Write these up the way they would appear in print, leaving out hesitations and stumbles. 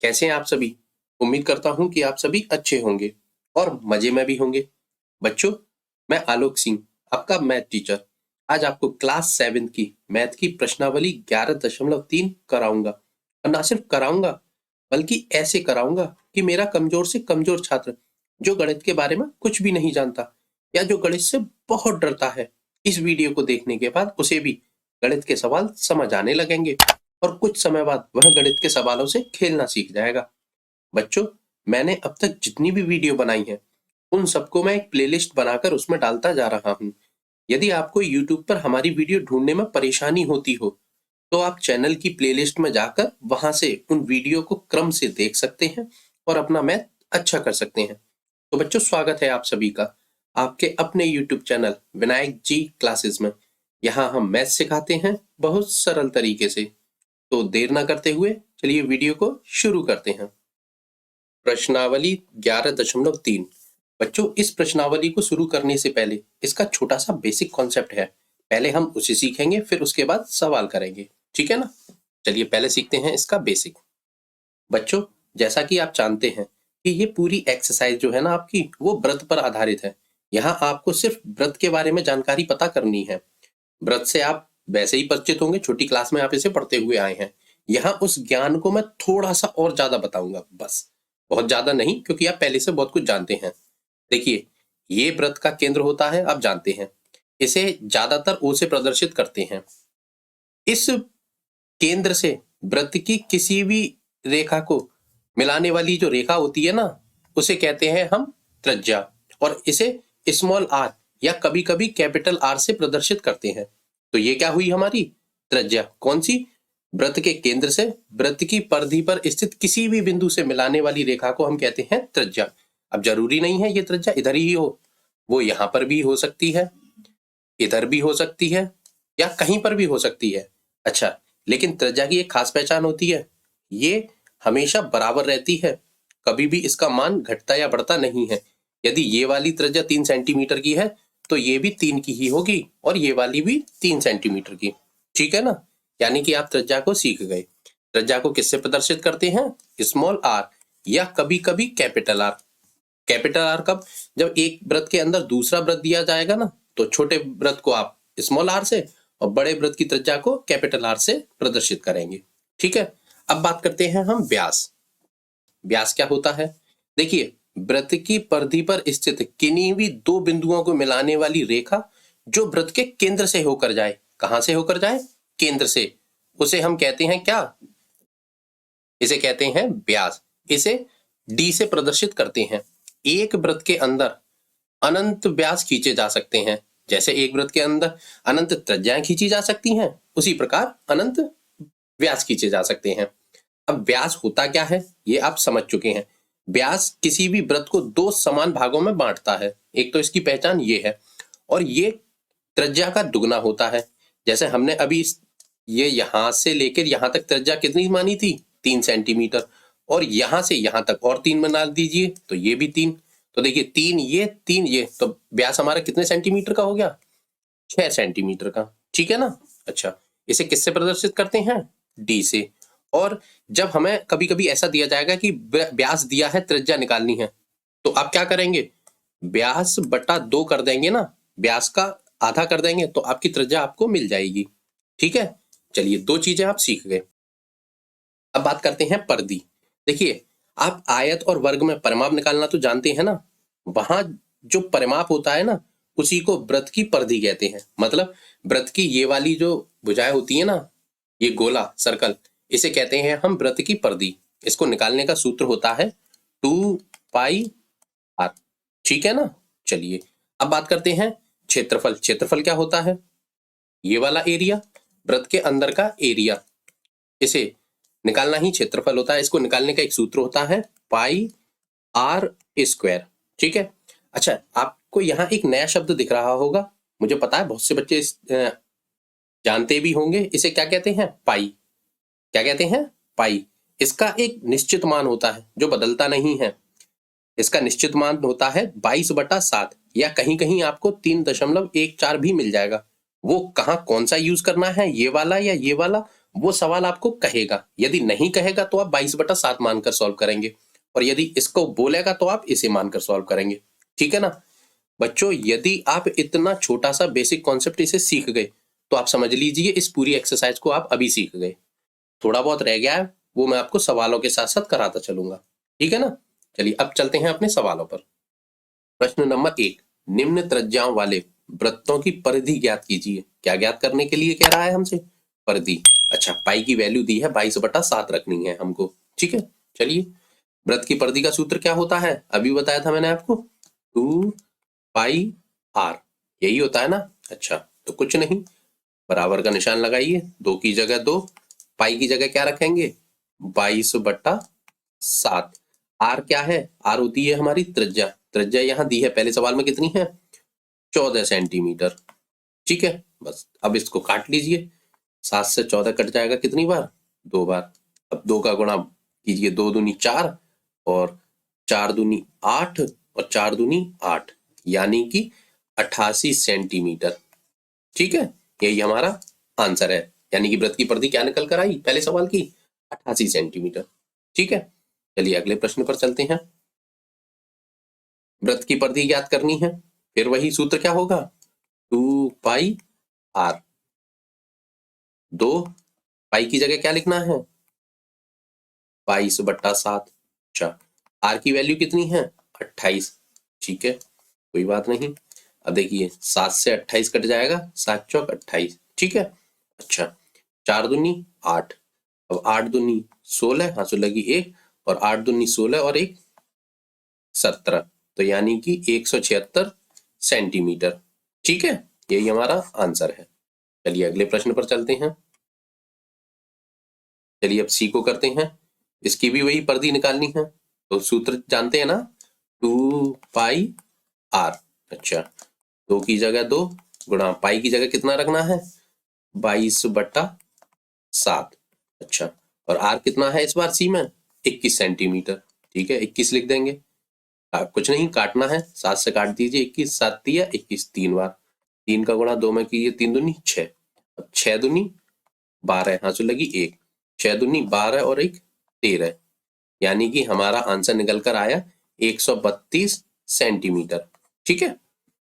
कैसे हैं आप सभी? उम्मीद करता हूं कि आप सभी अच्छे होंगे और मजे में भी होंगे। बच्चों, मैं आलोक सिंह, आपका मैथ टीचर, आज आपको क्लास 7 की मैथ की प्रश्नावली 11.3 कराऊंगा। और ना सिर्फ कराऊंगा, बल्कि ऐसे कराऊंगा कि मेरा कमजोर से कमजोर छात्र, जो गणित के बारे में कुछ भी नहीं जानता या जो गणित से बहुत डरता है, इस वीडियो को देखने के बाद उसे भी गणित के सवाल समझ आने लगेंगे और कुछ समय बाद वह गणित के सवालों से खेलना सीख जाएगा। बच्चों, मैंने अब तक जितनी भी वीडियो बनाई है, उन सबको मैं एक प्लेलिस्ट बनाकर उसमें डालता जा रहा हूँ। यदि आपको YouTube पर हमारी वीडियो ढूंढने में परेशानी होती हो, तो आप चैनल की प्लेलिस्ट में जाकर वहां से उन वीडियो को क्रम से देख सकते हैं और अपना मैथ अच्छा कर सकते हैं। तो बच्चों, स्वागत है आप सभी का आपके अपने YouTube चैनल विनायक जी क्लासेस में। यहाँ हम मैथ सिखाते हैं बहुत सरल तरीके से। तो देर ना करते हुए चलिए वीडियो को शुरू करते हैं। प्रश्नावली 11.3। बच्चों, इस प्रश्नावली को शुरू करने से पहले इसका छोटा सा बेसिक कॉन्सेप्ट है। पहले हम उसे सीखेंगे, फिर उसके बाद सवाल करेंगे। ठीक है ना? चलिए पहले सीखते हैं इसका बेसिक। बच्चों, जैसा कि आप जानते हैं कि ये पूरी एक्सरसाइज जो है ना आपकी, वो व्रत पर आधारित है। यहाँ आपको सिर्फ व्रत के बारे में जानकारी पता करनी है। व्रत से आप वैसे ही परिचित होंगे, छोटी क्लास में आप इसे पढ़ते हुए आए हैं। यहाँ उस ज्ञान को मैं थोड़ा सा और ज्यादा बताऊंगा, बस बहुत ज्यादा नहीं, क्योंकि आप पहले से बहुत कुछ जानते हैं। देखिए, ये व्रत का केंद्र होता है, आप जानते हैं। इसे ज्यादातर ओ से प्रदर्शित करते हैं। इस केंद्र से व्रत की किसी भी रेखा को मिलाने वाली जो रेखा होती है ना, उसे कहते हैं हम त्रिज्या, और इसे स्मॉल आर या कभी कभी कैपिटल आर से प्रदर्शित करते हैं। तो ये क्या हुई हमारी त्रिज्या? कौन सी? व्रत के केंद्र से व्रत की परिधि पर स्थित किसी भी बिंदु से मिलाने वाली रेखा को हम कहते हैं त्रिज्या। अब जरूरी नहीं है ये त्रिज्या इधर ही हो, वो यहां पर भी हो सकती है, इधर भी हो सकती है, या कहीं पर भी हो सकती है। अच्छा, लेकिन त्रिज्या की एक खास पहचान होती है, ये हमेशा बराबर रहती है, कभी भी इसका मान घटता या बढ़ता नहीं है। यदि ये वाली त्रिज्या 3 सेंटीमीटर की है, तो ये भी 3 की ही होगी, और ये वाली भी 3 सेंटीमीटर की। ठीक है ना? यानी कि आप त्रिज्या को सीख गए। त्रिज्या को किससे प्रदर्शित करते हैं? स्मॉल आर या कभी कभी कैपिटल आर। कैपिटल आर कब? जब एक व्रत के अंदर दूसरा व्रत दिया जाएगा ना, तो छोटे व्रत को आप स्मॉल आर से और बड़े व्रत की त्रिज्या को कैपिटल आर से प्रदर्शित करेंगे। ठीक है? अब बात करते हैं हम व्यास। व्यास क्या होता है? देखिए, व्रत की परिधि पर स्थित किन्हीं भी दो बिंदुओं को मिलाने वाली रेखा जो व्रत के केंद्र से होकर जाए। कहां से होकर जाए? केंद्र से। उसे हम कहते हैं क्या? इसे कहते हैं व्यास। इसे डी से प्रदर्शित करते हैं। एक व्रत के अंदर अनंत व्यास खींचे जा सकते हैं। जैसे एक व्रत के अंदर अनंत त्रिज्याएं खींची जा सकती हैं, उसी प्रकार अनंत व्यास खींचे जा सकते हैं। अब व्यास होता क्या है, ये आप समझ चुके हैं। व्यास किसी भी व्रत को दो समान भागों में बांटता है। एक तो इसकी पहचान ये है, और ये त्रिज्या का दुगना होता है। जैसे हमने अभी ये यहां से लेकर यहां तक त्रिज्या कितनी मानी थी? 3 सेंटीमीटर। और यहां से यहां तक और 3 बना दीजिए, तो ये भी 3। तो देखिए, 3 ये, तो व्यास हमारा कितने सेंटीमीटर का हो गया? 6 सेंटीमीटर का। ठीक है ना? अच्छा, इसे किससे प्रदर्शित करते हैं? डी से। और जब हमें कभी कभी ऐसा दिया जाएगा कि व्यास दिया है, त्रिज्या निकालनी है, तो आप क्या करेंगे? व्यास बटा 2 कर देंगे ना, व्यास का आधा कर देंगे, तो आपकी त्रिज्या आपको मिल जाएगी। ठीक है? चलिए, 2 चीजें आप सीख गए। अब बात करते हैं परिधि। देखिए, आप आयत और वर्ग में परिमाप निकालना तो जानते हैं ना। वहां जो परिमाप होता है ना, उसी को व्रत की परिधि कहते हैं। मतलब व्रत की ये वाली जो भुजाएं होती है ना, ये गोला सर्कल, इसे कहते हैं हम व्रत की परिधि। इसको निकालने का सूत्र होता है 2 पाई आर। ठीक है ना? चलिए, अब बात करते हैं क्षेत्रफल। क्षेत्रफल क्या होता है? ये वाला एरिया, व्रत के अंदर का एरिया, इसे निकालना ही क्षेत्रफल होता है। इसको निकालने का एक सूत्र होता है पाई आर स्क्वायर। ठीक है? अच्छा, आपको यहाँ एक नया शब्द दिख रहा होगा, मुझे पता है बहुत से बच्चे जानते भी होंगे। इसे क्या कहते हैं? पाई। क्या कहते हैं? पाई। इसका एक निश्चित मान होता है जो बदलता नहीं है। इसका निश्चित मान होता है 22/7, या कहीं कहीं आपको 3.14 भी मिल जाएगा। वो कहाँ कौन सा यूज करना है, ये वाला या ये वाला, वो सवाल आपको कहेगा। यदि नहीं कहेगा तो आप 22/7 मानकर सॉल्व करेंगे, और यदि इसको बोलेगा तो आप इसे मानकर सॉल्व करेंगे। ठीक है ना बच्चों? यदि आप इतना छोटा सा बेसिक कॉन्सेप्ट इसे सीख गए तो आप समझ लीजिए इस पूरी एक्सरसाइज को आप अभी सीख गए। थोड़ा बहुत रह गया है, वो मैं आपको सवालों के साथ साथ कराता चलूंगा। ठीक है ना? चलिए अब चलते हैं अपने सवालों पर। प्रश्न नंबर 1, निम्न त्रिज्याओं वाले वृत्तों की परिधि ज्ञात कीजिए। क्या ज्ञात करने के लिए कह रहा है हमसे? परिधि। अच्छा, पाई की वैल्यू दी है 22/7 रखनी है हमको। ठीक है, चलिए वृत्त की परिधि का सूत्र क्या होता है? अभी बताया था मैंने आपको, 2πr, यही होता है ना? अच्छा, तो कुछ नहीं, बराबर का निशान लगाइए, 2 की जगह 2, पाई की जगह क्या रखेंगे? 22/7। आर क्या है? आर होती है हमारी त्रिज्या। त्रिज्या यहाँ दी है, पहले सवाल में कितनी है? 14 सेंटीमीटर। ठीक है, बस अब इसको काट लीजिए। 7 से 14 कट जाएगा कितनी बार? 2 बार। अब 2 का गुणा कीजिए, 2 दूनी 4 और 4 दूनी 8 और 4 दूनी 8, यानी कि 88 सेंटीमीटर। ठीक है, यही हमारा आंसर है। यानी कि वृत्त की परिधि क्या निकल कर आई पहले सवाल की? 88 सेंटीमीटर। ठीक है, चलिए अगले प्रश्न पर चलते हैं। वृत्त की परिधि ज्ञात करनी है, फिर वही सूत्र क्या होगा? 2πr। 2 पाई की जगह क्या लिखना है? 22/7। अच्छा, आर की वैल्यू कितनी है? 28। ठीक है, कोई बात नहीं। अब देखिए 7 से 28 कट जाएगा, 7 चौक 28। ठीक है, अच्छा 4 दूनी 8, अब 8 दूनी 16, हाँ 16 की 1 और 8 दूनी 16 और 1 17, तो यानी कि 176 सेंटीमीटर। ठीक है, यही हमारा आंसर है। चलिए अगले प्रश्न पर चलते हैं। चलिए अब सी को करते हैं, इसकी भी वही परिधि निकालनी है, तो सूत्र जानते हैं ना, 2πr। अच्छा, 2 की जगह 2 गुणा पाई की जगह कितना रखना है? 22/7। अच्छा, और आर कितना है इस बार सी में? 21 सेंटीमीटर। ठीक है, 21 लिख देंगे। कुछ नहीं, काटना है, 7 से काट दीजिए, 21 7 तिया 21, 3 बार। 3 का गुणा 2 में कीजिए, 3 दूनी 6, अब 6 दूनी 12, हाँ तो लगी 1, 6 दूनी 12 और 1 13, यानी कि हमारा आंसर निकल कर आया 132 सेंटीमीटर। ठीक है,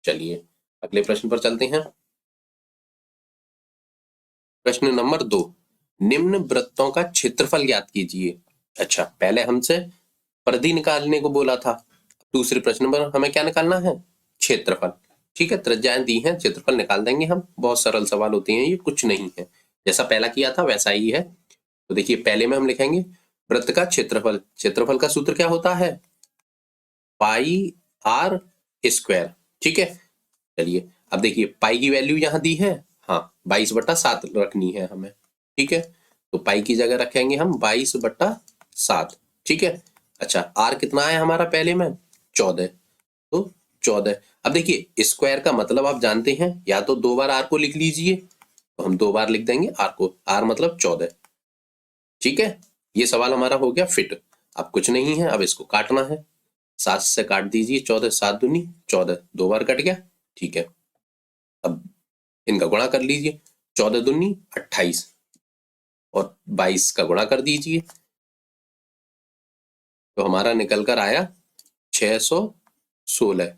चलिए अगले प्रश्न पर चलते हैं। प्रश्न नंबर 2, निम्न वृत्तों का क्षेत्रफल ज्ञात कीजिए। अच्छा, पहले हमसे परिधि निकालने को बोला था, दूसरे प्रश्न पर हमें क्या निकालना है? क्षेत्रफल। ठीक है, त्रिज्याएं दी हैं, क्षेत्रफल निकाल देंगे हम। बहुत सरल सवाल होते हैं ये, कुछ नहीं है, जैसा पहला किया था वैसा ही है। तो देखिए पहले में हम लिखेंगे वृत्त का क्षेत्रफल। क्षेत्रफल का सूत्र क्या होता है? πr²। ठीक है, चलिए अब देखिए पाई की वैल्यू यहाँ दी है, हाँ 22/7 रखनी है हमें। ठीक है, तो पाई की जगह रखेंगे हम 22/7। ठीक है, अच्छा आर कितना है हमारा पहले में? 14, तो 14। अब देखिए स्क्वायर का मतलब आप जानते हैं, या तो 2 बार आर को लिख लीजिए, तो हम 2 बार लिख देंगे आर को, आर मतलब 14। ठीक है, ये सवाल हमारा हो गया फिट। अब कुछ नहीं है, अब इसको काटना है, 7 से काट दीजिए, 14 7 दूनी 14, 2 बार कट गया। ठीक है, अब इनका गुणा कर लीजिए, 14 दूनी 28 और 22 का गुणा कर दीजिए, तो हमारा निकल कर आया 616।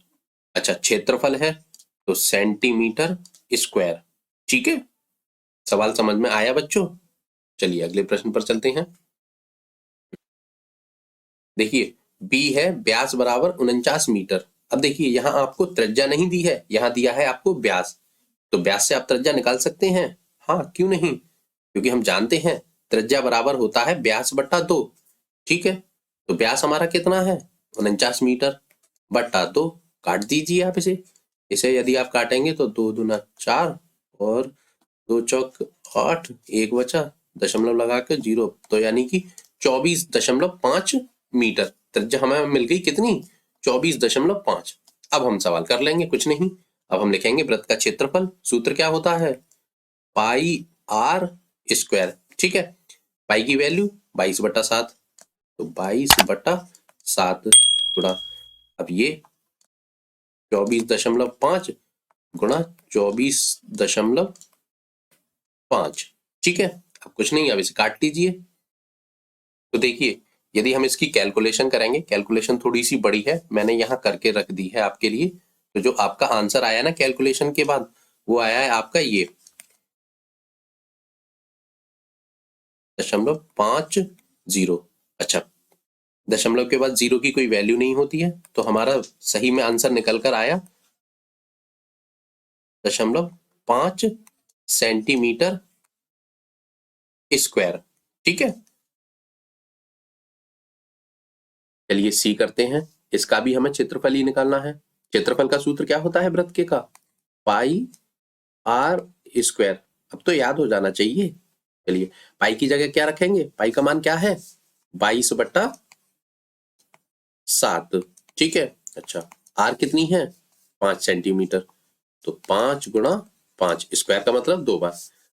अच्छा, क्षेत्रफल है तो सेंटीमीटर स्क्वायर। ठीक है, सवाल समझ में आया बच्चों? चलिए अगले प्रश्न पर चलते हैं। देखिए बी है व्यास बराबर 49 मीटर। अब देखिए यहाँ आपको त्रिज्या नहीं दी है, यहाँ दिया है आपको व्यास, तो व्यास से आप त्रिज्या निकाल सकते हैं। हाँ क्यों नहीं, क्योंकि हम जानते हैं त्रिज्या बराबर होता है व्यास बट्टा 2। ठीक है, तो व्यास हमारा कितना है? 49 मीटर बट्टा 2, काट दीजिए आप इसे। इसे यदि आप काटेंगे तो 2 दूना 4 और 2 चौक 8, 1 बचा, दशमलव लगा के 0, तो यानी कि 24.5 मीटर त्रिज्या हमें मिल गई कितनी? 24.5। अब हम सवाल कर लेंगे, कुछ नहीं, अब हम लिखेंगे वृत्त का क्षेत्रफल। सूत्र क्या होता है? πr²। ठीक है, पाई की वैल्यू 22/7, तो 22/7 गुणा, अब ये 24.5 गुणा 24.5। ठीक है, अब कुछ नहीं, अब इसे काट लीजिए। तो देखिए, यदि हम इसकी कैलकुलेशन करेंगे, कैलकुलेशन थोड़ी सी बड़ी है, मैंने यहाँ करके रख दी है आपके लिए। तो जो आपका आंसर आया ना कैलकुलेशन के बाद, वो आया है आपका ये 0.50। अच्छा, दशमलव के बाद जीरो की कोई वैल्यू नहीं होती है, तो हमारा सही में आंसर निकल कर आया 0.5 सेंटीमीटर स्क्वायर। ठीक है, चलिए सी करते हैं। इसका भी हमें क्षेत्रफल ही निकालना है। क्षेत्रफल का सूत्र क्या होता है वृत्त के का? पाई आर स्क्वायर। अब तो याद हो जाना चाहिए। चलिए, पाई की जगह क्या रखेंगे? पाई का मान क्या है? 22/7। ठीक है। अच्छा, आर कितनी है? 5 सेंटीमीटर। तो 5 गुणा 5, स्क्वायर का मतलब 2 बार।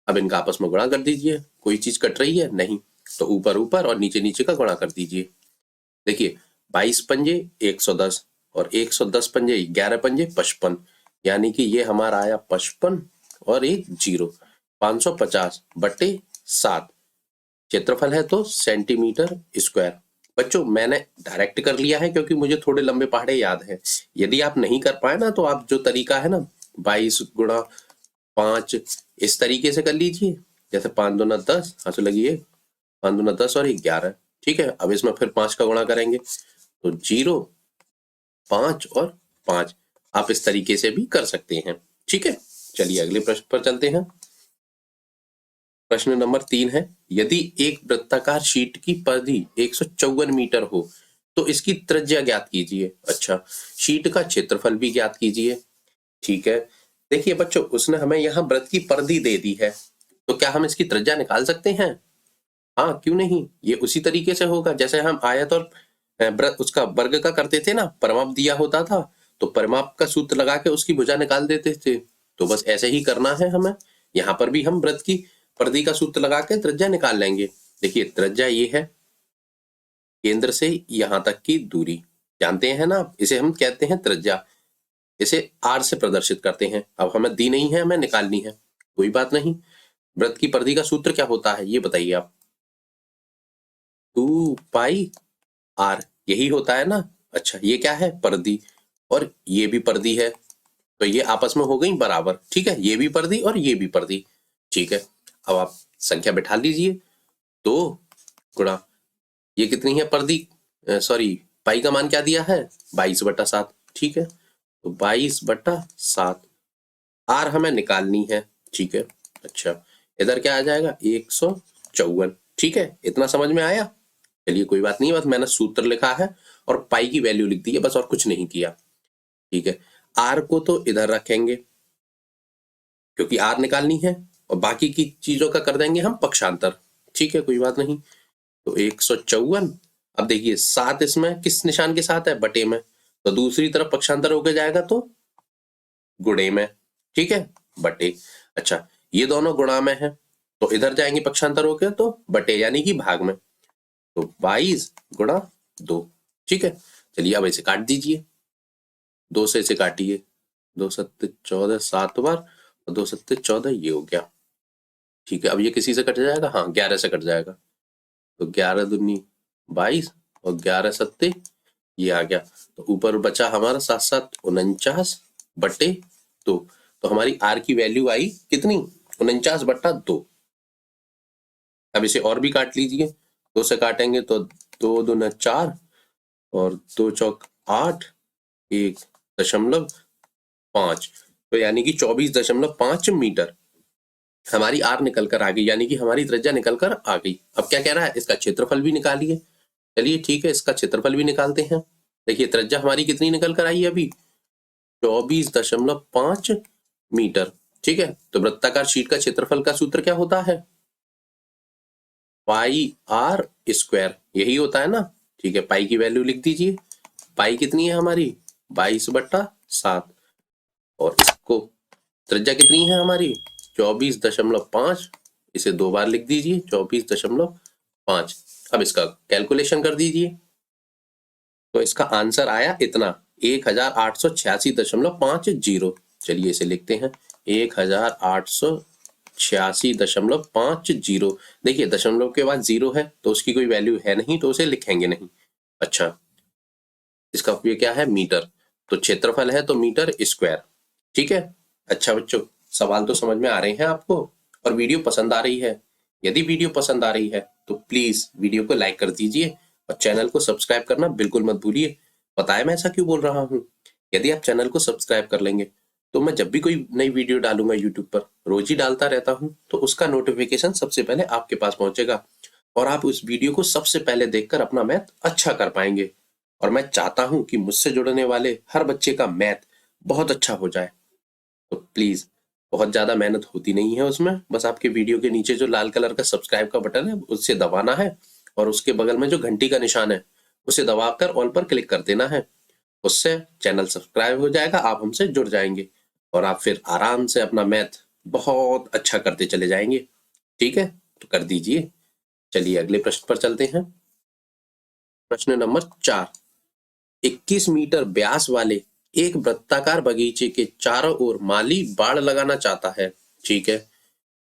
अब इनका आपस में गुणा कर दीजिए। कोई चीज कट रही है? नहीं। तो ऊपर ऊपर और नीचे नीचे का गुणा कर दीजिए। देखिए, 22 पंजे 110 और 110 पंजे 11 पंजे 55, यानी कि ये हमारा आया 55 और एक जीरो, 550/7 क्षेत्रफल है तो सेंटीमीटर स्क्वायर। बच्चों, मैंने डायरेक्ट कर लिया है क्योंकि मुझे थोड़े लंबे पहाड़े याद है। यदि आप नहीं कर पाए ना, तो आप जो तरीका है ना 22 गुणा 5 इस तरीके से कर लीजिए। जैसे 5 दूना 10, हाँ तो लगी 5 दूना 10 और 11। ठीक है, अब इसमें फिर 5 का गुणा करेंगे तो 0, 5 और 5। आप इस तरीके से भी कर सकते हैं। ठीक है, चलिए अगले प्रश्न पर चलते हैं। प्रश्न नंबर 3 है, यदि एक वृत्ताकार शीट की परिधि 154 मीटर हो तो इसकी त्रिज्या ज्ञात कीजिए। अच्छा, शीट का क्षेत्रफल भी ज्ञात कीजिए। ठीक है, देखिए बच्चों, उसने हमें यहाँ वृत्त की परिधि दे दी है, तो क्या हम इसकी त्रिज्या निकाल सकते हैं? हाँ, क्यों नहीं। ये उसी तरीके से होगा जैसे हम आयत और उसका वर्ग का करते थे ना, परिमाप दिया होता था तो परिमाप का सूत्र लगा के उसकी भुजा निकाल देते थे। तो बस ऐसे ही करना है हमें। यहाँ पर भी हम वृत्त की परिधि का सूत्र लगा के त्रिज्या निकाल लेंगे। देखिए, त्रिज्या ये है केंद्र से यहाँ तक की दूरी, जानते हैं ना, इसे हम कहते हैं त्रिज्या। इसे आर से प्रदर्शित करते हैं। अब हमें दी नहीं है, हमें निकालनी है, कोई बात नहीं। वृत्त की परिधि का सूत्र क्या होता है ये बताइए आप? 2πr, यही होता है ना। अच्छा, ये क्या है? परिधि, और ये भी परिधि है, तो ये आपस में हो गई बराबर। ठीक है, ये भी परिधि और ये भी परिधि। ठीक है, अब आप संख्या बैठा लीजिए। 2 गुणा, ये कितनी है परिधि, सॉरी, पाई का मान क्या दिया है? 22/7। ठीक है, तो 22/7 आर हमें निकालनी है। ठीक है, अच्छा, इधर क्या आ जाएगा? 154। ठीक है, इतना समझ में आया? चलिए कोई बात नहीं, बस मैंने सूत्र लिखा है और पाई की वैल्यू लिख दी है, बस और कुछ नहीं किया। ठीक है, आर को तो इधर रखेंगे क्योंकि आर निकालनी है, और बाकी की चीजों का कर देंगे हम पक्षांतर। ठीक है, कोई बात नहीं। तो 154। अब देखिए, 7 इसमें किस निशान के साथ है? बटे में। तो दूसरी तरफ पक्षांतर होकर जाएगा तो गुणे में। ठीक है, बटे। अच्छा, ये दोनों गुणा में है तो इधर जाएंगे पक्षांतर होकर तो बटे, यानी कि भाग में। तो 22 गुणा 2। ठीक है, चलिए अब इसे काट दीजिए। 2 से इसे काटिए। 2 सत्ते 14, 7 बार, और 2 सत्ते 14, ये हो गया। ठीक है, अब ये किसी से कट जाएगा? हाँ, 11 से कट जाएगा। तो 11 दूनी 22 और 11 सत्ते, ये आ गया। तो ऊपर बचा हमारा 7 7 49/2। तो हमारी आर की वैल्यू आई कितनी? 49/2। अब इसे और भी काट लीजिए। 2 से काटेंगे तो 2 दूना 4 और 2 चौक 8, 1.5, तो यानी कि 24.5 मीटर हमारी आर निकल कर आ गई, यानी कि हमारी त्रिज्या निकल कर आ गई। अब क्या कह रहा है? इसका क्षेत्रफल भी निकालिए। चलिए ठीक है, इसका क्षेत्रफल भी निकालते हैं। देखिए, त्रिज्या हमारी कितनी निकल कर आई है अभी? 24.5 मीटर। ठीक है, तो वृत्ताकार शीट का क्षेत्रफल का सूत्र क्या होता है? पाई आर स्क्वायर, यही होता है ना। ठीक है, पाई की वैल्यू लिख दीजिए। पाई कितनी है हमारी? 22/7, और इसको त्रिज्या कितनी है हमारी? 24.5। इसे 2 बार लिख दीजिए, 24.5। अब इसका कैलकुलेशन कर दीजिए, तो इसका आंसर आया इतना, 1886.50। चलिए इसे लिखते हैं, 1886 86.50। देखिए दशमलव के बाद 0 है तो उसकी कोई वैल्यू है नहीं, तो उसे लिखेंगे नहीं। अच्छा, इसका उपयोग क्या है? मीटर। तो क्षेत्रफल है तो मीटर स्क्वायर। ठीक है। अच्छा बच्चों, सवाल तो समझ में आ रहे हैं आपको, और वीडियो पसंद आ रही है? यदि वीडियो पसंद आ रही है तो प्लीज वीडियो को लाइक कर दीजिए और चैनल को सब्सक्राइब करना बिल्कुल मत भूलिए। पता है मैं ऐसा क्यों बोल रहा हूँ? यदि आप चैनल को सब्सक्राइब कर लेंगे तो मैं जब भी कोई नई वीडियो डालूंगा यूट्यूब पर, रोज ही डालता रहता हूँ, तो उसका नोटिफिकेशन सबसे पहले आपके पास पहुंचेगा और आप उस वीडियो को सबसे पहले देखकर अपना मैथ अच्छा कर पाएंगे। और मैं चाहता हूं कि मुझसे जुड़ने वाले हर बच्चे का मैथ बहुत अच्छा हो जाए। तो प्लीज, बहुत ज्यादा मेहनत होती नहीं है उसमें, बस आपके वीडियो के नीचे जो लाल कलर का सब्सक्राइब का बटन है उससे दबाना है और उसके बगल में जो घंटी का निशान है उसे दबाकर ऑल पर क्लिक कर देना है। उससे चैनल सब्सक्राइब हो जाएगा, आप हमसे जुड़ जाएंगे और आप फिर आराम से अपना मैथ बहुत अच्छा करते चले जाएंगे। ठीक है, तो कर दीजिए। चलिए अगले प्रश्न पर चलते हैं। प्रश्न नंबर 4। 21 मीटर व्यास वाले एक वृत्ताकार बगीचे के चारों ओर माली बाड़ लगाना चाहता है। ठीक है।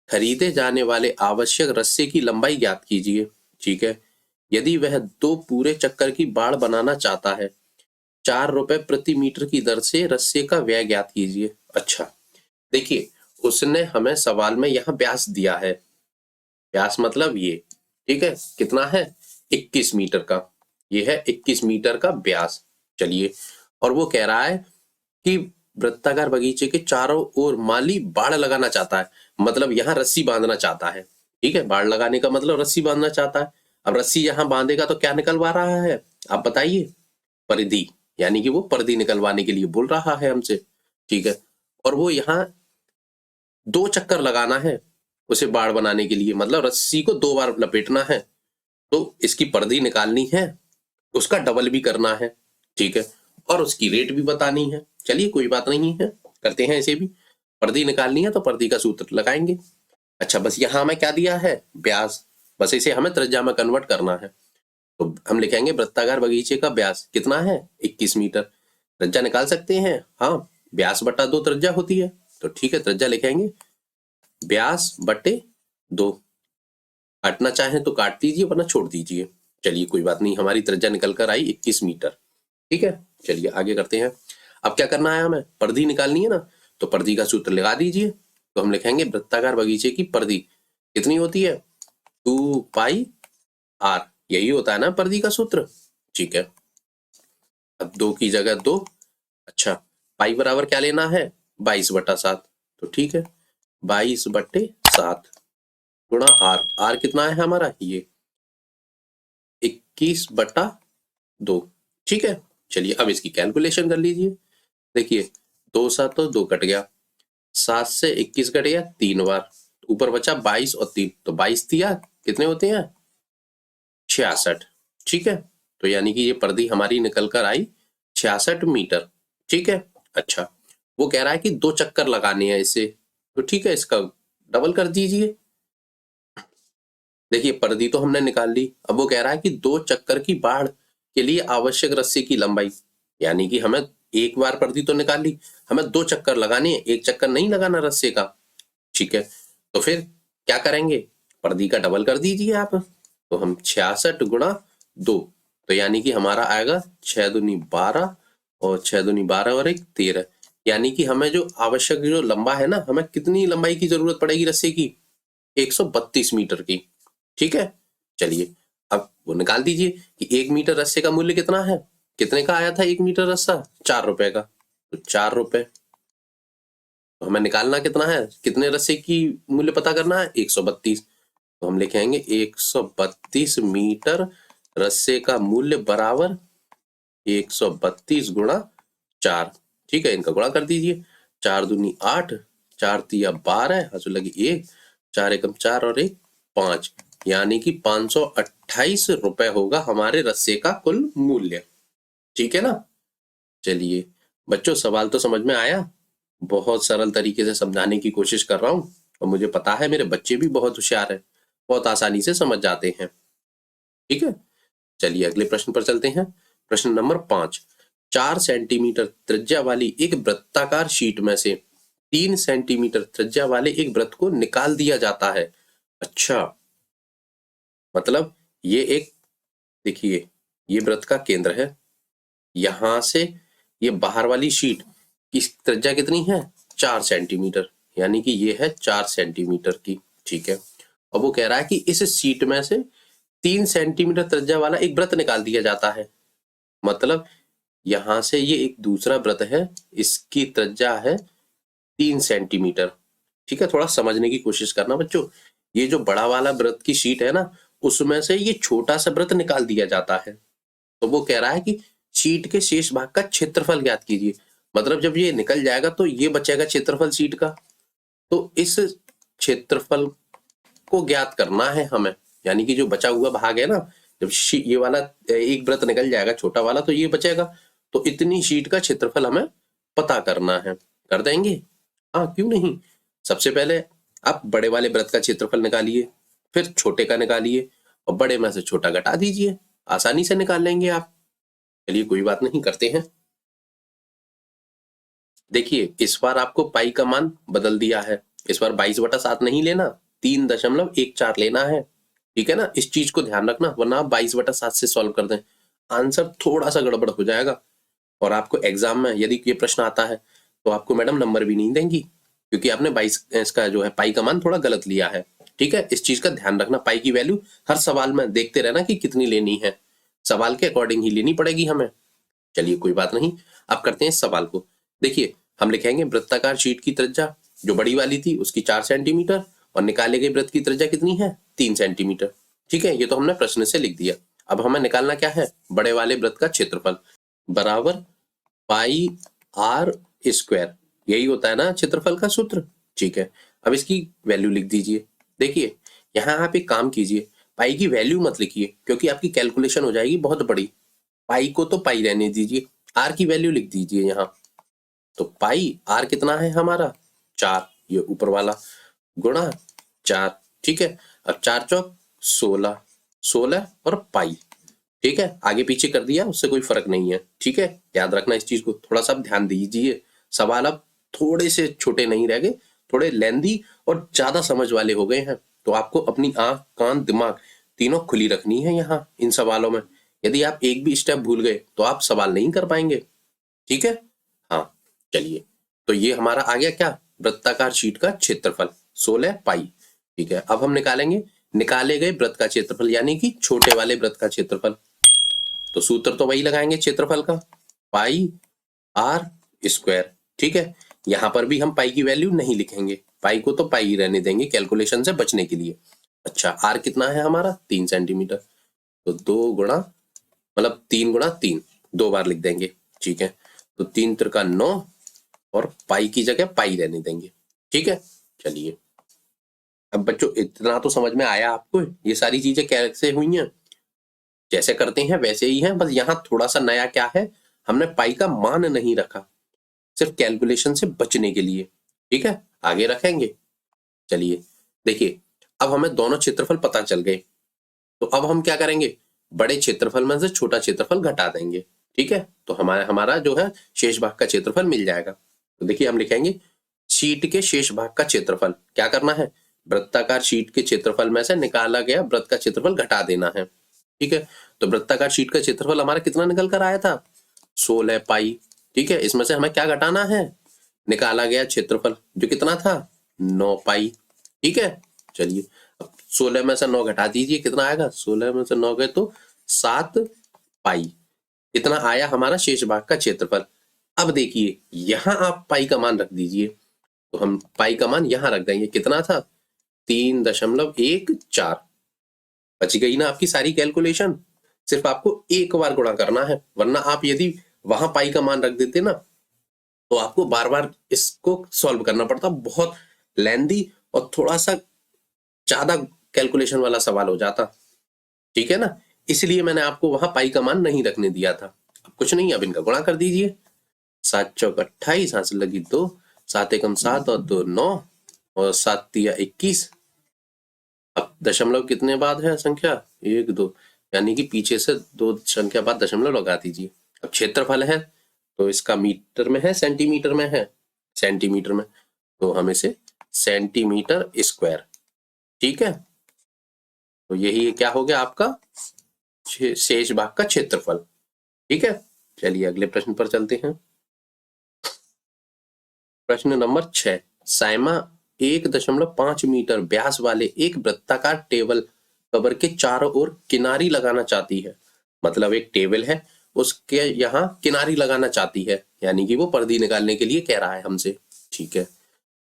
खरीदे जाने वाले आवश्यक रस्से की लंबाई ज्ञात कीजिए। ठीक है। यदि वह 2 पूरे चक्कर की बाड़ बनाना चाहता है, 4 रुपए प्रति मीटर की दर से रस्से का व्यय ज्ञात कीजिए। अच्छा, देखिए उसने हमें सवाल में यहाँ व्यास दिया है। व्यास मतलब ये, ठीक है, कितना है? 21 मीटर का। ये है 21 मीटर का व्यास। चलिए, और वो कह रहा है कि वृत्ताकार बगीचे के चारों ओर माली बाड़ लगाना चाहता है, मतलब यहाँ रस्सी बांधना चाहता है। ठीक है, बाड़ लगाने का मतलब रस्सी बांधना चाहता है। अब रस्सी यहाँ बांधेगा तो क्या निकलवा रहा है, आप बताइए? परिधि, यानी कि वो परिधि निकलवाने के लिए बोल रहा है हमसे। ठीक है, और वो यहाँ 2 चक्कर लगाना है उसे बाड़ बनाने के लिए, मतलब रस्सी को 2 बार लपेटना है, तो इसकी परिधि निकालनी है, उसका डबल भी करना है। ठीक है, और उसकी रेट भी बतानी है। चलिए कोई बात नहीं है, करते हैं इसे भी। परिधि निकालनी है तो परिधि का सूत्र लगाएंगे। अच्छा, बस यहाँ हमें क्या दिया है? व्यास। बस इसे हमें त्रिज्या में कन्वर्ट करना है, तो हम लिखेंगे वृत्ताकार बगीचे का व्यास कितना है? 21 मीटर। त्रिज्या निकाल सकते हैं? हाँ, व्यास बटा 2 त्रिज्या होती है। तो ठीक है, त्रिज्या लिखेंगे व्यास बटे 2। काटना चाहें तो काट दीजिए, वरना छोड़ दीजिए। चलिए कोई बात नहीं, हमारी त्रिज्या निकल कर आई 21 मीटर। ठीक है, चलिए आगे करते हैं। अब क्या करना है? हमें परिधि निकालनी है ना, तो परिधि का सूत्र लगा दीजिए। तो हम लिखेंगे वृत्ताकार बगीचे की परिधि कितनी होती है? 2πr। यही होता है ना परिधि का सूत्र। ठीक है, अब 2 की जगह 2। अच्छा, पाई बराबर क्या लेना है? 22/7। तो ठीक है, 22/7 गुणा आर। आर कितना है हमारा? ये 21/2। ठीक है, चलिए अब इसकी कैलकुलेशन कर लीजिए। देखिए, 2 7 तो 2 कट गया, 7 से 21 कट गया 3 बार, ऊपर बचा 22 और 3, तो 22 दिया कितने होते हैं? 66। ठीक है, तो यानी कि ये परिधि हमारी निकल कर आई 66 मीटर। ठीक है। अच्छा, वो कह रहा है कि 2 चक्कर लगाने हैं इसे, तो ठीक है, इसका डबल कर दीजिए। देखिए परिधि तो हमने निकाल ली, अब वो कह रहा है कि 2 चक्कर की बाड़ के लिए आवश्यक रस्से की लंबाई, यानी कि हमें एक बार परिधि तो निकाल ली, हमें 2 चक्कर लगाने हैं, एक चक्कर नहीं लगाना रस्से का। ठीक है, तो फिर क्या करेंगे? परिधि का डबल कर दीजिए आप। तो हम 66 गुणा 2, तो यानी कि हमारा आएगा 6 दूनी 12 और 6 दूनी 12 और 1 13। यानी कि हमें जो आवश्यक जो लंबा है ना, हमें कितनी लंबाई की जरूरत पड़ेगी रस्से की? 132 मीटर की। ठीक है, चलिए अब वो निकाल दीजिए कि 1 मीटर रस्से का मूल्य कितना है। कितने का आया था 1 मीटर रस्सा? 4 रुपए का। तो 4 रुपए, तो हमें निकालना कितना है? कितने रस्से की मूल्य पता करना है? 132। तो हम लिखेंगे 132 मीटर रस्से का मूल्य बराबर 132 गुणा 4। ठीक है, इनका गुणा कर दीजिए। 4 दूनी 8, 4 तिया 12, हंसू लगी 1, 4 एकम 4 और 1 5, यानी कि 528 रुपए होगा हमारे रस्से का कुल मूल्य। ठीक है ना? चलिए बच्चों, सवाल तो समझ में आया? बहुत सरल तरीके से समझाने की कोशिश कर रहा हूं और मुझे पता है मेरे बच्चे भी बहुत होशियार हैं, बहुत आसानी से समझ जाते हैं। ठीक है, चलिए अगले प्रश्न पर चलते हैं। प्रश्न नंबर 5। 4 सेंटीमीटर त्रिज्या वाली एक वृत्ताकार शीट में से 3 सेंटीमीटर त्रिज्या वाले एक वृत्त को निकाल दिया जाता है। अच्छा, मतलब ये एक, देखिए ये वृत्त का केंद्र है, यहां से ये बाहर वाली शीट की त्रिज्या कितनी है, 4 सेंटीमीटर, यानी कि ये है 4 सेंटीमीटर की। ठीक है, अब वो कह रहा है कि इस शीट में से 3 सेंटीमीटर त्रिज्या वाला एक वृत्त निकाल दिया जाता है। मतलब यहां से ये एक दूसरा वृत्त है, इसकी त्रिज्या है 3 सेंटीमीटर। ठीक है, थोड़ा समझने की कोशिश करना बच्चों। ये जो बड़ा वाला वृत्त की शीट है ना, उसमें से ये छोटा सा वृत्त निकाल दिया जाता है। तो वो कह रहा है कि शीट के शेष भाग का क्षेत्रफल ज्ञात कीजिए। मतलब जब ये निकल जाएगा तो ये बचेगा क्षेत्रफल शीट का, तो इस क्षेत्रफल को ज्ञात करना है हमें। यानी कि जो बचा हुआ भाग है ना, जब ये वाला एक वृत्त निकल जाएगा छोटा वाला, तो ये बचेगा, तो इतनी शीट का क्षेत्रफल हमें पता करना है। कर देंगे? हाँ, क्यों नहीं। सबसे पहले आप बड़े वाले वृत्त का क्षेत्रफल निकालिए, फिर छोटे का निकालिए और बड़े में से छोटा घटा दीजिए, आसानी से निकाल लेंगे आप। चलिए कोई बात नहीं, करते हैं। देखिए इस बार आपको पाई का मान बदल दिया है। इस बार 22/7 नहीं लेना, 3.14 लेना है। ठीक है ना, इस चीज को ध्यान रखना, वरना आप 22/7 से सॉल्व कर दें, आंसर थोड़ा सा गड़बड़ हो जाएगा। और आपको एग्जाम में यदि ये प्रश्न आता है तो आपको मैडम नंबर भी नहीं देंगी, क्योंकि आपने 22 इसका जो है पाई का मान थोड़ा गलत लिया है। ठीक है, इस चीज का ध्यान रखना। पाई की वैल्यू हर सवाल में देखते रहना कि कितनी लेनी है, सवाल के अकॉर्डिंग ही लेनी पड़ेगी हमें। चलिए कोई बात नहीं, अब करते हैं इस सवाल को। देखिए हम लिखेंगे वृत्ताकार शीट की त्रिज्या जो बड़ी वाली थी उसकी 4 सेंटीमीटर और निकाले गए वृत्त की त्रिज्या कितनी है, 3 सेंटीमीटर। ठीक है, ये तो हमने प्रश्न से लिख दिया। अब हमें निकालना क्या है, बड़े वाले वृत्त का क्षेत्रफल बराबर पाई आर स्क्वायर, यही होता है ना क्षेत्रफल का सूत्र। ठीक है, अब इसकी वैल्यू लिख दीजिए। देखिए यहाँ आप एक काम कीजिए, पाई की वैल्यू मत लिखिए क्योंकि आपकी कैलकुलेशन हो जाएगी बहुत बड़ी। पाई को तो पाई रहने दीजिए, आर की वैल्यू लिख दीजिए यहाँ। तो पाई आर कितना है हमारा, 4, ये ऊपर वाला, गुणा 4। ठीक है, अब 4 चौक 16, 16 और पाई। ठीक है, आगे पीछे कर दिया उससे कोई फर्क नहीं है। ठीक है, याद रखना इस चीज को, थोड़ा सा ध्यान दीजिए। सवाल अब थोड़े से छोटे नहीं रह गए, थोड़े लेंदी और ज्यादा समझ वाले हो गए हैं। तो आपको अपनी आंख कान दिमाग तीनों खुली रखनी है यहाँ इन सवालों में। यदि आप एक भी स्टेप भूल गए तो आप सवाल नहीं कर पाएंगे। ठीक है, हाँ चलिए, तो ये हमारा आ गया क्या, वृत्ताकार शीट का क्षेत्रफल 16 पाई। ठीक है, अब हम निकालेंगे निकाले गए वृत्त का क्षेत्रफल, यानी कि छोटे वाले वृत्त का क्षेत्रफल। तो सूत्र तो वही लगाएंगे क्षेत्रफल का, पाई आर स्क्वायर। ठीक है, यहां पर भी हम पाई की वैल्यू नहीं लिखेंगे, पाई को तो पाई ही रहने देंगे कैलकुलेशन से बचने के लिए। अच्छा, आर कितना है हमारा, 3 सेंटीमीटर, तो 2 गुणा, मतलब 3 गुणा 3, 2 बार लिख देंगे। ठीक है, तो 3 त्रिका 9 और पाई की जगह पाई रहने देंगे। ठीक है, चलिए अब बच्चों इतना तो समझ में आया आपको, ये सारी चीजें कैसे हुई हैं, जैसे करते हैं वैसे ही हैं, बस यहाँ थोड़ा सा नया क्या है, हमने पाई का मान नहीं रखा, सिर्फ कैलकुलेशन से बचने के लिए। ठीक है, आगे रखेंगे। चलिए देखिए, अब हमें दोनों क्षेत्रफल पता चल गए, तो अब हम क्या करेंगे, बड़े क्षेत्रफल में से छोटा क्षेत्रफल घटा देंगे। ठीक है, तो हमारा हमारा जो है शेष भाग का क्षेत्रफल मिल जाएगा। तो देखिए हम लिखेंगे शीट के शेष भाग का क्षेत्रफल, क्या करना है, वृत्ताकार शीट के क्षेत्रफल में से निकाला गया वृत्त का क्षेत्रफल घटा देना है। ठीक है, तो वृत्ताकार शीट का क्षेत्रफल हमारा कितना निकल कर आया था, 16 पाई। ठीक है, इसमें से हमें क्या घटाना है, निकाला गया क्षेत्रफल जो कितना था, 9 पाई। ठीक है, चलिए अब 16 में से 9 घटा दीजिए, कितना आएगा, 16 में से 9 गए तो 7 पाई। इतना आया हमारा शेष भाग का क्षेत्रफल। अब देखिए यहां आप पाई का मान रख दीजिए, तो हम पाई का मान यहां रख देंगे, कितना था, 3.14। बच गई ना आपकी सारी कैलकुलेशन, सिर्फ आपको एक बार गुणा करना है, वरना आप यदि वहां पाई का मान रख देते ना तो आपको बार बार इसको सॉल्व करना पड़ता, बहुत लेंदी और थोड़ा सा ज्यादा कैलकुलेशन वाला सवाल हो जाता। ठीक है ना, इसलिए मैंने आपको वहां पाई का मान नहीं रखने दिया था। अब कुछ नहीं, अब इनका गुणा कर दीजिए, 7 चौक 28, हाथ से लगी 2, 7 एकम 7 और 2 9 और 7 तिया 21। अब दशमलव कितने बाद है संख्या, 1 2, यानी कि पीछे से 2 संख्या बाद दशमलव लगा दीजिए। अब क्षेत्रफल है तो इसका मीटर में है सेंटीमीटर में है, सेंटीमीटर में, तो हम इसे सेंटीमीटर स्क्वायर, ठीक है। तो यही क्या हो गया आपका शेष भाग का क्षेत्रफल, ठीक है। चलिए अगले प्रश्न पर चलते हैं। प्रश्न नंबर 6। साइमा 1.5 मीटर व्यास वाले एक वृत्ताकार टेबल कवर के चारों ओर किनारी लगाना चाहती है। मतलब एक टेबल है, उसके यहाँ किनारी लगाना चाहती है, यानी कि वो पर्दी निकालने के लिए कह रहा है हमसे, ठीक है।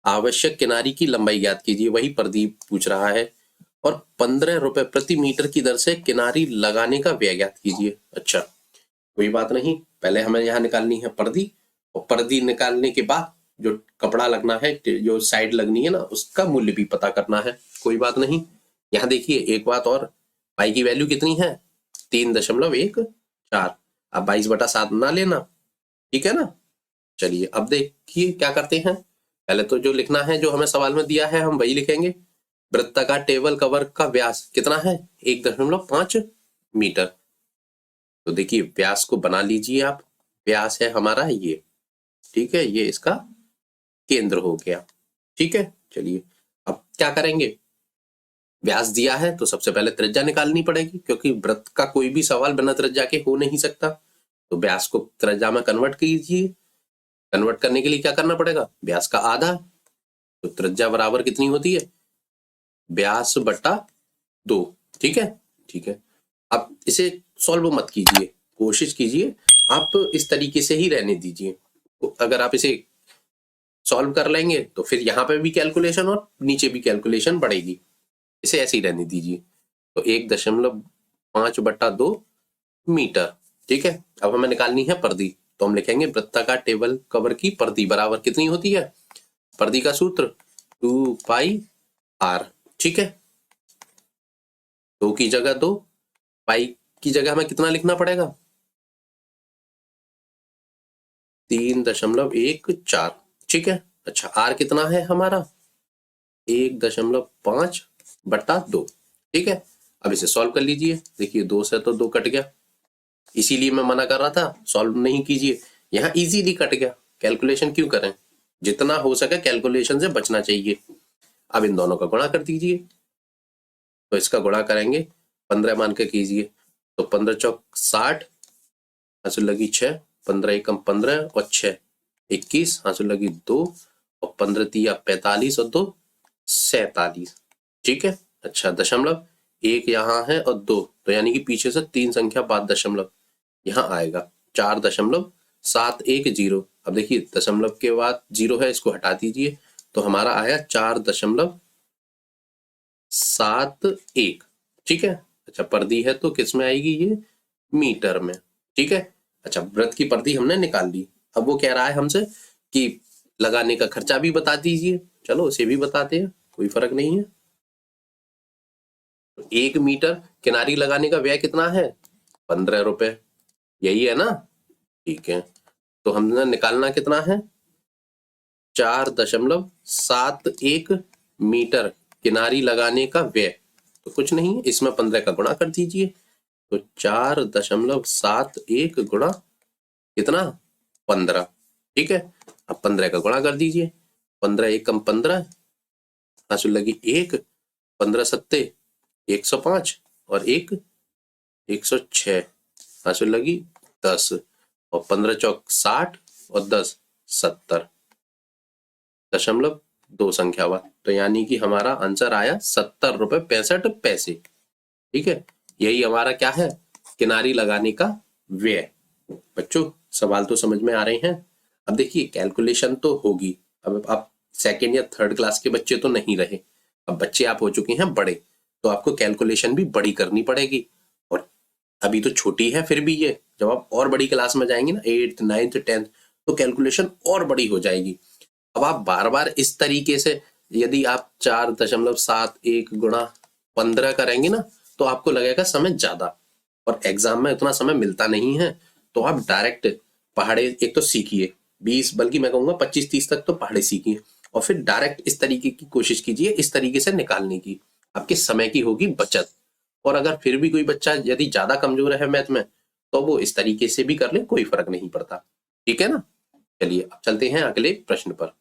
आवश्यक किनारी की लंबाई ज्ञात कीजिए, वही पर्दी पूछ रहा है। और 15 रुपए प्रति मीटर की दर से किनारी लगाने का व्यय ज्ञात कीजिए। अच्छा, कोई बात नहीं, पहले हमें यहाँ निकालनी है पर्दी, और पर्दी निकालने के बाद जो कपड़ा लगना है, जो साइड लगनी है ना, उसका मूल्य भी पता करना है। कोई बात नहीं। यहाँ देखिए एक बात और, पाई की वैल्यू कितनी है 3.14। अब 22/7 ना लेना, ठीक है ना। चलिए अब देखिए क्या करते हैं। पहले तो जो लिखना है, जो हमें सवाल में दिया है, हम वही लिखेंगे। वृत्ताकार टेबल कवर का व्यास कितना है 1.5 मीटर। तो देखिए व्यास को बना लीजिए आप, व्यास है हमारा ये, ठीक है, ये इसका केंद्र हो गया, ठीक है। चलिए अब क्या करेंगे, व्यास दिया है तो सबसे पहले त्रिज्या निकालनी पड़ेगी, क्योंकि वृत्त का कोई भी सवाल बिना त्रिज्या के हो नहीं सकता। तो व्यास को त्रिज्या में कन्वर्ट कीजिए। कन्वर्ट करने के लिए क्या करना पड़ेगा, व्यास का आधा, तो त्रिज्या बराबर कितनी होती है, व्यास बटा 2, ठीक है। ठीक है, अब इसे सॉल्व मत कीजिए, कोशिश कीजिए आप इस तरीके से ही रहने दीजिए। तो अगर आप इसे सॉल्व कर लेंगे तो फिर यहाँ पे भी कैलकुलेशन और नीचे भी कैलकुलेशन बढ़ेगी, इसे ऐसे ही रहने दीजिए। तो 1.5/2 मीटर, ठीक है। अब हमें निकालनी है पर्दी, तो हम लिखेंगे वृत्ताकार टेबल कवर की पर्दी बराबर कितनी होती है, पर्दी का सूत्र 2πr, ठीक है। 2 की जगह 2, पाई की जगह हमें कितना लिखना पड़ेगा 3.14, ठीक है। अच्छा, आर कितना है हमारा 1.5/2, ठीक है। अब इसे सॉल्व कर लीजिए। देखिए 2 से तो 2 कट गया, इसीलिए मैं मना कर रहा था सॉल्व नहीं कीजिए। यहाँ इजीली कट गया, कैलकुलेशन क्यों करें, जितना हो सके कैलकुलेशन से बचना चाहिए। अब इन दोनों का गुणा कर दीजिए। तो इसका गुणा करेंगे 15 मान के कीजिए, तो 15 चौक 60, हासिल लगी 6, 15 एकम 15 और 6 21, हासिल लगी 2, और 15 तिया 45 और 2 47, ठीक है। अच्छा, दशमलव एक यहाँ है और 2, तो यानी कि पीछे से 3 संख्या बाद दशमलव यहाँ आएगा 4.710। अब देखिए दशमलव के बाद 0 है, इसको हटा दीजिए, तो हमारा आया 4.71, ठीक है। अच्छा, पर्दी है तो किस में आएगी ये, मीटर में, ठीक है। अच्छा, वृत्त की पर्दी हमने निकाल ली। अब वो कह रहा है हमसे कि लगाने का खर्चा भी बता दीजिए। चलो उसे भी बताते हैं, कोई फर्क नहीं है। 1 मीटर किनारी लगाने का व्यय कितना है 15 रुपए, यही है ना, ठीक है। तो हमने निकालना कितना है 4.71 मीटर किनारी लगाने का व्यय, तो कुछ नहीं है, इसमें 15 का गुणा कर दीजिए। तो 4.71 गुणा कितना 15, ठीक है। अब 15 का गुणा कर दीजिए, 15 एकम 15, हासिल लगी 1, 15 सत्ते 105 और 1 106, हासिल लगी 10, और 15 चौक 60 और 10 70, दशमलव 2 संख्यावार। तो यानी कि हमारा आंसर आया 70.65 रुपए, ठीक है। यही हमारा क्या है, किनारी लगाने का व्यय। बच्चों सवाल तो समझ में आ रहे हैं। अब देखिए कैलकुलेशन तो होगी, अब आप सेकेंड या थर्ड क्लास के बच्चे तो नहीं रहे, अब बच्चे आप हो चुके हैं बड़े, तो आपको कैलकुलेशन भी बड़ी करनी पड़ेगी। और अभी तो छोटी है, फिर भी ये जब आप और बड़ी क्लास में जाएंगे ना 8th 9th 10th, तो कैलकुलेशन और बड़ी हो जाएगी। अब आप बार बार इस तरीके से यदि आप 4.71 गुणा 15 करेंगे ना, तो आपको लगेगा समय ज्यादा, और एग्जाम में उतना समय मिलता नहीं है। तो आप डायरेक्ट पहाड़े एक तो सीखिए, 20 बल्कि मैं कहूंगा 25-30 तक तो पहाड़े सीखिए, और फिर डायरेक्ट इस तरीके की कोशिश कीजिए, इस तरीके से निकालने की, आपके समय की होगी बचत। और अगर फिर भी कोई बच्चा यदि ज्यादा कमजोर है मैथ में, तो वो इस तरीके से भी कर ले, कोई फर्क नहीं पड़ता, ठीक है ना। चलिए अब चलते हैं अगले प्रश्न पर।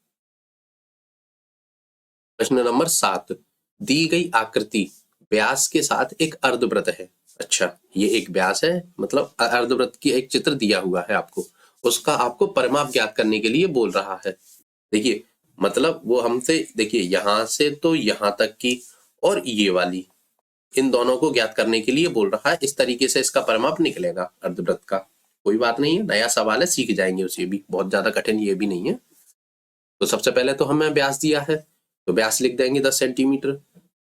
प्रश्न नंबर 7, दी गई आकृति व्यास के साथ एक अर्धवृत्त है। अच्छा, ये एक व्यास है, मतलब अर्धवृत्त की एक चित्र दिया हुआ है आपको, उसका आपको परिमाप ज्ञात करने के लिए बोल रहा है। देखिए, मतलब वो हमसे, देखिए यहां से तो यहां तक की और ये वाली, इन दोनों को ज्ञात करने के लिए बोल रहा है। इस तरीके से इसका परिमाप निकलेगा अर्धवृत्त का। कोई बात नहीं है, नया सवाल है, सीख जाएंगे उसे भी, बहुत ज्यादा कठिन ये भी नहीं है। तो सबसे पहले तो हमें व्यास दिया है, तो व्यास लिख देंगे 10 सेंटीमीटर।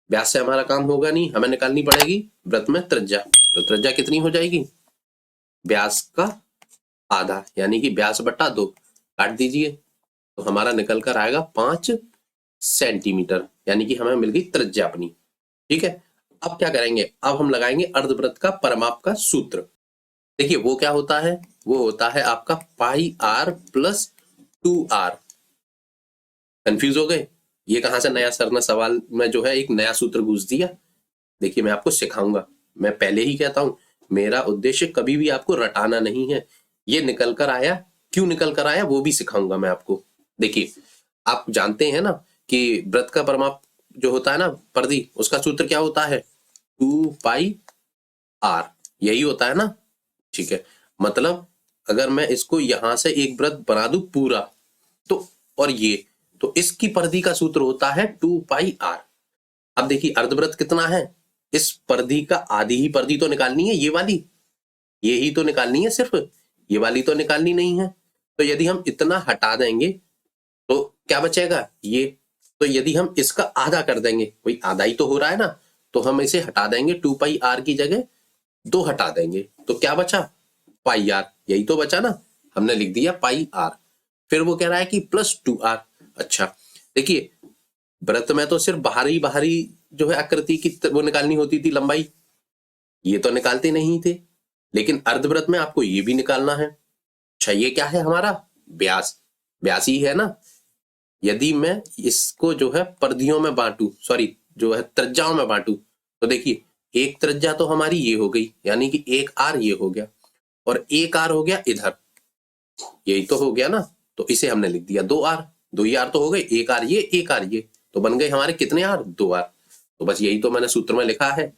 व्यास से हमारा काम होगा नहीं, हमें निकालनी पड़ेगी वृत्त में त्रिज्या। तो त्रिज्या कितनी हो जाएगी? व्यास का आधा, यानी कि व्यास बटा 2, काट दीजिए, तो हमारा निकल कर आएगा 5 सेंटीमीटर, यानी कि हमें मिल गई त्रिज्या अपनी। ठीक है, अब क्या करेंगे? अब हम लगाएंगे अर्धवृत्त का परिमाप का सूत्र। देखिए वो क्या होता है? वो होता है आपका पाई आर प्लस 2r। कंफ्यूज हो गए? ये कहां से नया सर ने सवाल में जो है एक नया सूत्र घुस दिया? देखिए मैं आपको सिखाऊंगा, मैं पहले ही कहता हूं, मेरा उद्देश्य कभी भी आपको रटाना नहीं है। ये निकल कर आया, क्यों निकल कर आया वो भी सिखाऊंगा मैं आपको। देखिए, आप जानते हैं ना कि वृत्त का परिमाप जो होता है ना, परिधि, उसका सूत्र क्या होता है? 2πr, यही होता है ना? ठीक है, मतलब अगर मैं इसको यहां से एक वृत्त बना दूं पूरा, तो और ये, तो इसकी परिधि का सूत्र होता है 2πr। अब देखिए अर्धवृत्त कितना है, इस परिधि का आधी ही परिधि तो निकालनी है, ये वाली, ये ही तो निकालनी है, सिर्फ ये वाली तो निकालनी नहीं है। तो यदि हम इतना हटा देंगे तो क्या बचेगा? ये। तो यदि हम इसका आधा कर देंगे, कोई आधा ही तो हो रहा है ना, तो हम इसे हटा देंगे, 2πr की जगह 2 हटा देंगे, तो क्या बचा? πr, यही तो बचा ना, हमने लिख दिया πr। फिर वो कह रहा है कि +2r। अच्छा, देखिए वृत्त में तो सिर्फ बाहरी बाहरी जो है आकृति की वो निकालनी होती थी लंबाई, ये तो निकालते नहीं थे, लेकिन अर्धवृत्त में आपको ये भी निकालना है। अच्छा, ये क्या है हमारा? व्यास, व्यास ही है ना। यदि मैं इसको जो है परिधियों में बांटू, सॉरी जो है त्रिज्याओं में बांटू, तो देखिए एक त्रिज्या तो हमारी ये हो गई, यानी कि 1r ये हो गया, और 1r हो गया इधर, यही तो हो गया ना। तो इसे हमने लिख दिया 2r, 2r तो हो गए, 1r ये 1r ये, तो बन गए हमारे कितने r? 2r। तो बस यही तो मैंने सूत्र में लिखा है,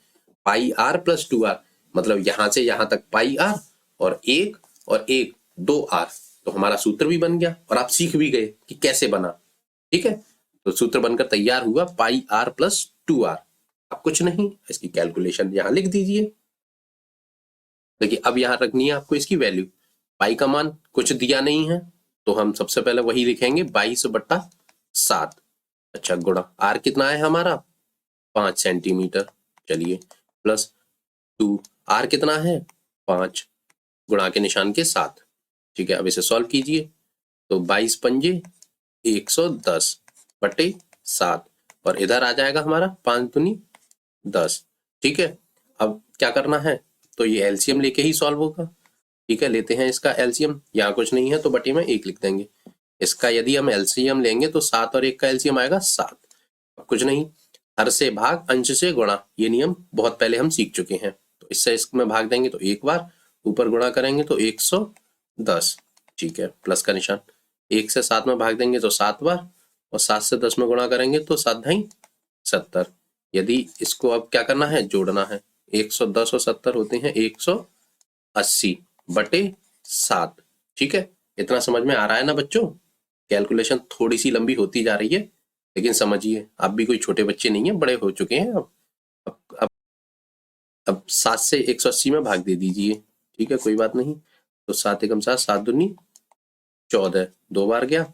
πr + 2r, मतलब यहां से यहां तक πr और 1 और 1 2r। तो हमारा सूत्र भी बन गया और आप सीख भी गए कि कैसे बना। ठीक है, तो सूत्र बनकर तैयार हुआ πr + 2r। अब कुछ नहीं, इसकी कैलकुलेशन यहां लिख दीजिए। देखिए अब यहां रखनी है आपको इसकी वैल्यू, पाई का मान कुछ दिया नहीं है, तो हम सबसे पहले वही लिखेंगे 22/7। अच्छा, गुणा आर कितना है हमारा? 5 सेंटीमीटर। चलिए, प्लस 2, आर कितना है? 5, गुणा के निशान के साथ। ठीक है, अब इसे सॉल्व कीजिए, तो 22 पंजे 110/7, और इधर आ जाएगा हमारा 5 दूनी 10। ठीक है, अब क्या करना है? तो ये एलसीएम लेके ही सॉल्व होगा। ठीक है, लेते हैं इसका एलसीएम, यहाँ कुछ नहीं है तो बटे में 1 लिख देंगे। इसका यदि हम एलसीएम लेंगे तो 7 और 1 का एलसीएम आएगा 7। अब कुछ नहीं, हर से भाग अंश से गुणा, ये नियम बहुत पहले हम सीख चुके हैं। तो इससे इसमें भाग देंगे तो 1 बार, ऊपर गुणा करेंगे तो 110। ठीक है, प्लस का निशान, 1 से 7 में भाग देंगे तो 7 बार, और 7 से 10 में गुणा करेंगे तो 7 × 70। यदि इसको अब क्या करना है? जोड़ना है, 110 और 70 होते हैं 180/7। ठीक है, इतना समझ में आ रहा है ना बच्चों? कैलकुलेशन थोड़ी सी लंबी होती जा रही है, लेकिन समझिए आप भी कोई छोटे बच्चे नहीं है, बड़े हो चुके हैं। अब 7 से 180 में भाग दे दीजिए। ठीक है, कोई बात नहीं, तो 7 एकम 7, 7 दूनी 14, 2 बार गया,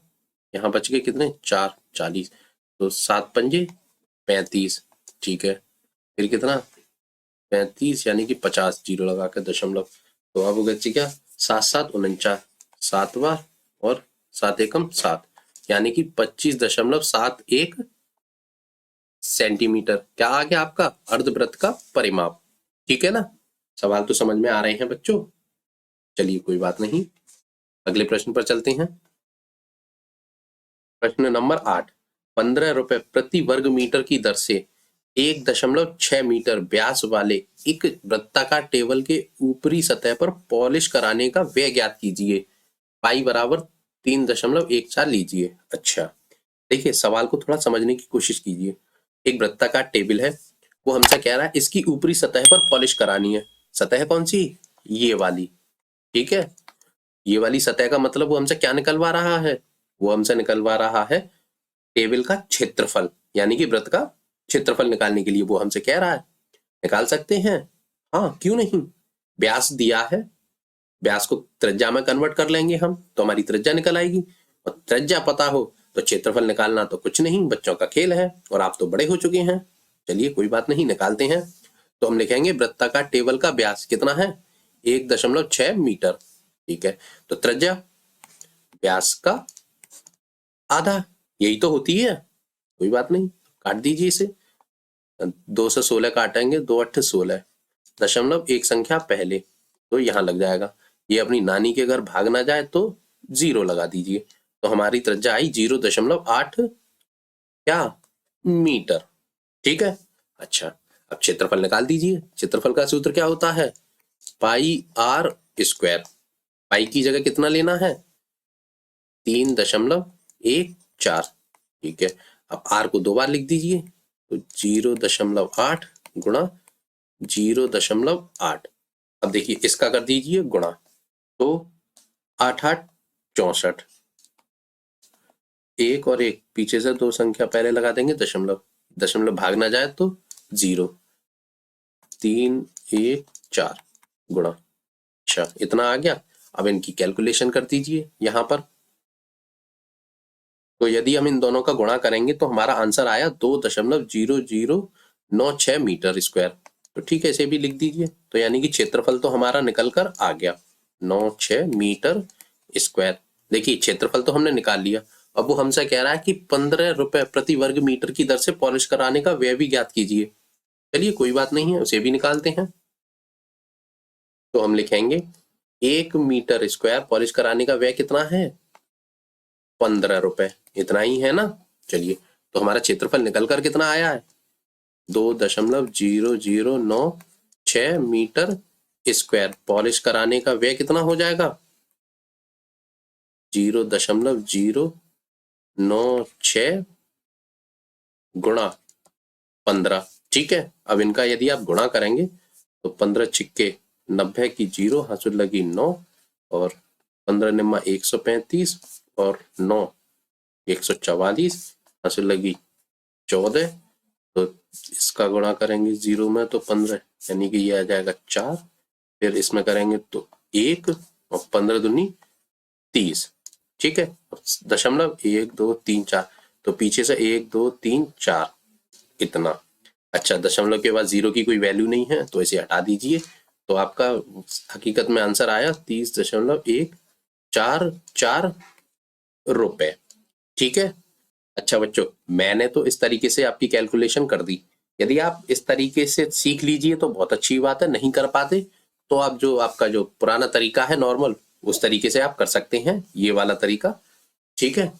यहाँ बच गए कितने? 4, 40, तो 7 पंजे 35। ठीक है, फिर कितना? 35, यानी कि 50, जीरो लगा के दशमलव, तो अब बच क्या? 7 7 49, 7 बार, और 7 एकम 7, यानी कि 25.71 सेंटीमीटर। क्या आ गया आपका? अर्धवृत्त का परिमाप। ठीक है ना, सवाल तो समझ में आ रहे हैं बच्चों? चलिए कोई बात नहीं, अगले प्रश्न पर चलते हैं। प्रश्न नंबर 8, 15 रुपए प्रति वर्ग मीटर की दर से 1.6 मीटर व्यास वाले एक वृत्ताकार टेबल के ऊपरी सतह पर पॉलिश कराने का व्यय ज्ञात कीजिए। पाई बराबर 3.14 लीजिए। अच्छा, देखिए सवाल को थोड़ा समझने की कोशिश कीजिए। एक वृत्ताकार टेबल है, वो हमसे कह रहा है इसकी ऊपरी सतह पर पॉलिश करानी है। सतह कौन सी? ये वाली। ठीक है, ये वाली सतह का मतलब वो हमसे क्या निकलवा रहा है? वो हमसे निकलवा रहा है टेबल का क्षेत्रफल, यानी कि वृत्त का क्षेत्रफल निकालने के लिए वो हमसे कह रहा है। निकाल सकते हैं, हाँ क्यों नहीं। व्यास दिया है, व्यास को त्रिज्या में कन्वर्ट कर लेंगे हम, तो हमारी त्रिज्या निकल आएगी। और त्रिज्या पता हो तो क्षेत्रफल निकालना तो कुछ नहीं, बच्चों का खेल है, और आप तो बड़े हो चुके हैं। चलिए कोई बात नहीं, निकालते हैं। तो हम लिखेंगे वृत्ताकार टेबल का व्यास कितना है? 1.6 मीटर। ठीक है, तो त्रिज्या व्यास का आधा, यही तो होती है। कोई बात नहीं, काट दीजिए इसे। 2 से 16 काटेंगे, 2 8 16, दशमलव एक संख्या पहले, तो यहाँ लग जाएगा। ये अपनी नानी के घर भाग ना जाए तो 0 लगा दीजिए। तो हमारी त्रिज्या आई 0.8 क्या मीटर। ठीक है, अच्छा अब क्षेत्रफल निकाल दीजिए। क्षेत्रफल का सूत्र क्या होता है? पाई आर स्क्वायर। पाई की जगह कितना लेना है? 3.14। ठीक है, अब आर को 2 बार लिख दीजिए, तो 0.8 गुणा 0.8। अब देखिए इसका कर दीजिए गुणा, तो 8 8 64। एक और एक पीछे से 2 संख्या पहले लगा देंगे, दशमलव, दशमलव भाग ना जाए तो 0। 3 1 4 गुणा, अच्छा इतना आ गया। अब इनकी कैलकुलेशन कर दीजिए यहाँ पर। तो यदि हम इन दोनों का गुणा करेंगे तो हमारा आंसर आया 2.0096 मीटर स्क्वायर। तो ठीक है, इसे भी लिख दीजिए। तो यानी कि क्षेत्रफल तो हमारा निकल कर आ गया 96 मीटर स्क्वायर। देखिए क्षेत्रफल तो हमने निकाल लिया। अब वो हमसे कह रहा है कि 15 रुपए प्रति वर्ग मीटर की दर से पॉलिश कराने का व्यय भी ज्ञात कीजिए। चलिए कोई बात नहीं है, उसे भी निकालते हैं। तो हम लिखेंगे 1 मीटर स्क्वायर पॉलिश कराने का व्यय कितना है? 15 रुपए। इतना ही है ना। चलिए, तो हमारा क्षेत्रफल निकल कर कितना आया है? 2.0096 मीटर स्क्वायर। पॉलिश कराने का व्यय कितना हो जाएगा? 0.096 गुणा 15। ठीक है, अब इनका यदि आप गुणा करेंगे तो 15 छिक्के 90 की 0, हासुर लगी 9, और 15 निम्मा 135, और 9 144, हासुर लगी 14। तो इसका गुणा करेंगे 0 में तो 15, यानी कि ये आ जाएगा 4। फिर इसमें करेंगे तो 1, और 15 दूनी 30। ठीक है, दशमलव 1 2 3 4, तो पीछे से 1 2 3 4 इतना। अच्छा, दशमलव के बाद 0 की कोई वैल्यू नहीं है तो इसे हटा दीजिए। तो आपका हकीकत में आंसर आया 30.144 रुपए। ठीक है, अच्छा बच्चों, मैंने तो इस तरीके से आपकी कैलकुलेशन कर दी। यदि आप इस तरीके से सीख लीजिए तो बहुत अच्छी बात है। नहीं कर पाते तो आप जो आपका जो पुराना तरीका है नॉर्मल, उस तरीके से आप कर सकते हैं, ये वाला तरीका। ठीक है,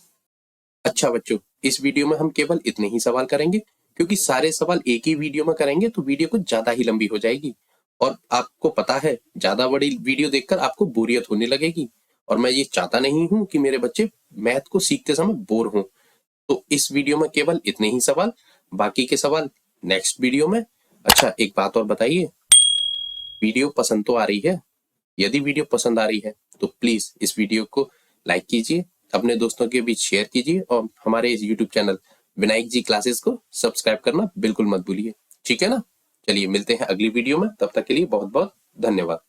अच्छा बच्चों, इस वीडियो में हम केवल इतने ही सवाल करेंगे, क्योंकि सारे सवाल एक ही वीडियो में करेंगे तो वीडियो कुछ ज्यादा ही लंबी हो जाएगी। और आपको पता है, ज्यादा बड़ी वीडियो देखकर आपको बोरियत होने लगेगी, और मैं ये चाहता नहीं हूं कि मेरे बच्चे मैथ को सीखते समय बोर हों। तो इस वीडियो में केवल इतने ही सवाल, बाकी के सवाल नेक्स्ट वीडियो में। अच्छा एक बात और बताइए, वीडियो पसंद तो आ रही है? यदि वीडियो पसंद आ रही है तो प्लीज इस वीडियो को लाइक कीजिए, अपने दोस्तों के बीच शेयर कीजिए, और हमारे इस यूट्यूब चैनल विनायक जी क्लासेस को सब्सक्राइब करना बिल्कुल मत भूलिए। ठीक है ना। चलिए मिलते हैं अगली वीडियो में, तब तक के लिए बहुत बहुत धन्यवाद।